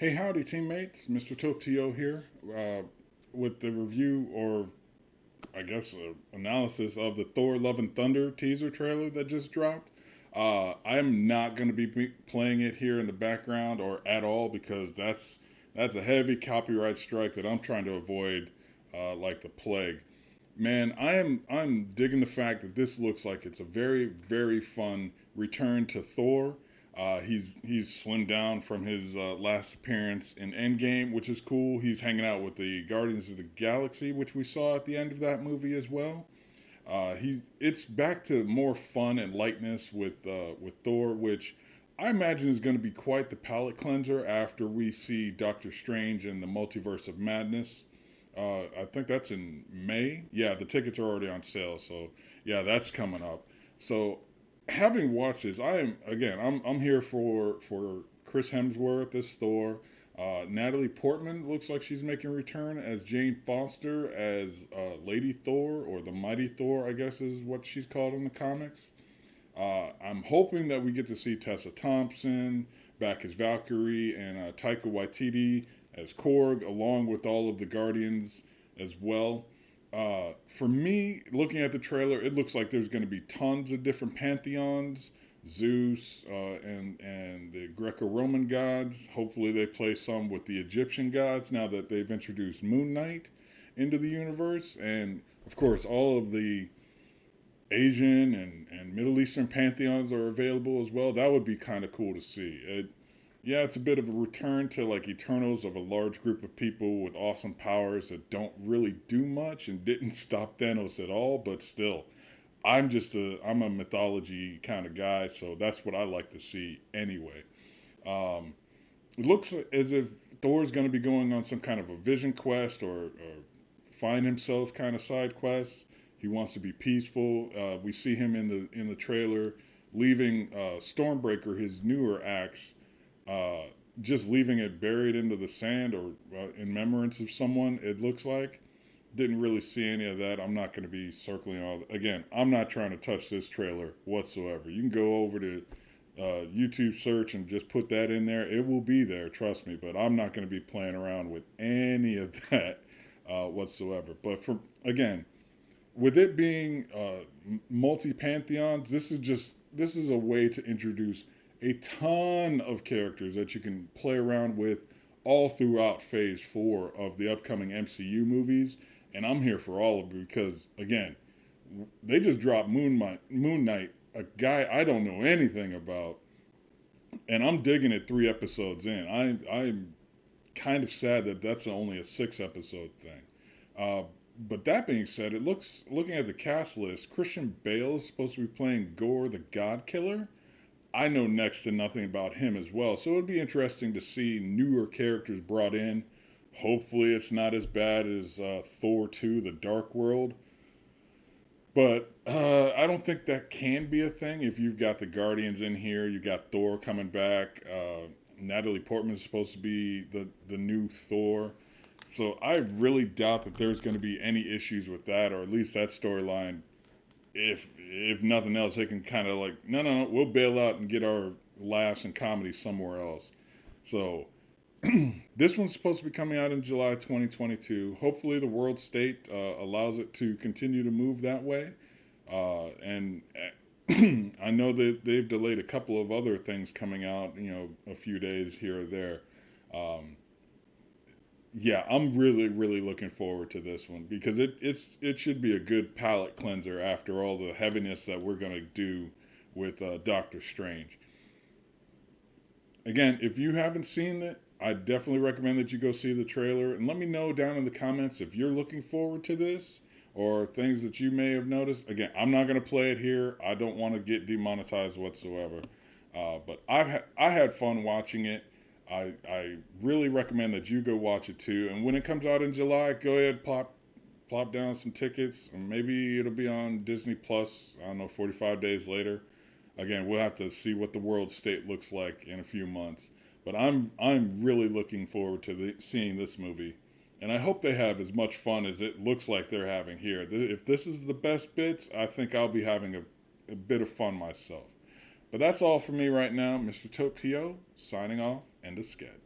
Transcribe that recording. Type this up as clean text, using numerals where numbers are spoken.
Hey, howdy, teammates. Mr. Tokyo here with the review, or I guess analysis of the Thor Love and Thunder teaser trailer that just dropped. I'm not going to be playing it here in the background or at all because that's a heavy copyright strike that I'm trying to avoid like the plague. Man, I'm digging the fact that this looks like it's a very fun return to Thor. He's slimmed down from his last appearance in Endgame, which is cool. He's hanging out with the Guardians of the Galaxy, which we saw at the end of that movie as well. It's back to more fun and lightness with Thor, which I imagine is going to be quite the palate cleanser after we see Doctor Strange in the Multiverse of Madness. I think that's in May. Yeah, the tickets are already on sale, so yeah, that's coming up. So, having watched this, I'm here for Chris Hemsworth as Thor. Natalie Portman looks like she's making a return as Jane Foster as Lady Thor, or the Mighty Thor, I guess is what she's called in the comics. I'm hoping that we get to see Tessa Thompson back as Valkyrie and Taika Waititi as Korg, along with all of the Guardians as well. For me, looking at the trailer, it looks like there's going to be tons of different pantheons, Zeus and the Greco-Roman gods. Hopefully, they play some with the Egyptian gods now that they've introduced Moon Knight into the universe, and of course, all of the Asian and Middle Eastern pantheons are available as well. That would be kind of cool to see. Yeah, it's a bit of a return to like Eternals of a large group of people with awesome powers that don't really do much and didn't stop Thanos at all, but still, I'm a mythology kind of guy, so that's what I like to see anyway. Um, it looks as if Thor's going to be going on some kind of a vision quest or find himself kind of side quest. He wants to be peaceful. We see him in the trailer leaving Stormbreaker, his newer axe, uh, just leaving it buried into the sand or in remembrance of someone. It looks like didn't really see any of that. I'm not going to be circling all. Again, I'm not trying to touch this trailer whatsoever. You can go over to YouTube search and just put that in there. It will be there, trust me. But I'm not going to be playing around with any of that whatsoever. But for again, with it being multi pantheons, this is a way to introduce a ton of characters that you can play around with all throughout Phase Four of the upcoming MCU movies, and I'm here for all of it because again, they just dropped Moon Knight, a guy I don't know anything about, and I'm digging it 3 episodes in. I'm kind of sad that that's only a 6 episode thing. But that being said, looking at the cast list, Christian Bale is supposed to be playing Gore the God Killer. I know next to nothing about him as well, so it would be interesting to see newer characters brought in. Hopefully, it's not as bad as Thor 2: The Dark World, but I don't think that can be a thing if you've got the Guardians in here. You got Thor coming back. Natalie Portman is supposed to be the new Thor. So I really doubt that there's going to be any issues with that, or at least that storyline. If nothing else, they can kind of like, no, we'll bail out and get our laughs and comedy somewhere else. So this one's supposed to be coming out in July 2022. Hopefully, the world state allows it to continue to move that way. And I know that they've delayed a couple of other things coming out, a few days here or there. Um, yeah, I'm really looking forward to this one because it should be a good palate cleanser after all the heaviness that we're gonna do with Doctor Strange. Again, if you haven't seen it, I definitely recommend that you go see the trailer and let me know down in the comments if you're looking forward to this or things that you may have noticed. Again, I'm not gonna play it here. I don't want to get demonetized whatsoever. But I had fun watching it. I really recommend that you go watch it too. And when it comes out in July, go ahead plop down some tickets, and maybe it'll be on Disney Plus. I don't know, 45 days later. Again, we'll have to see what the world state looks like in a few months. But I'm really looking forward to seeing this movie, and I hope they have as much fun as it looks like they're having here. If this is the best bits, I think I'll be having a bit of fun myself. But that's all for me right now. Mr. Tokyo signing off and a sked.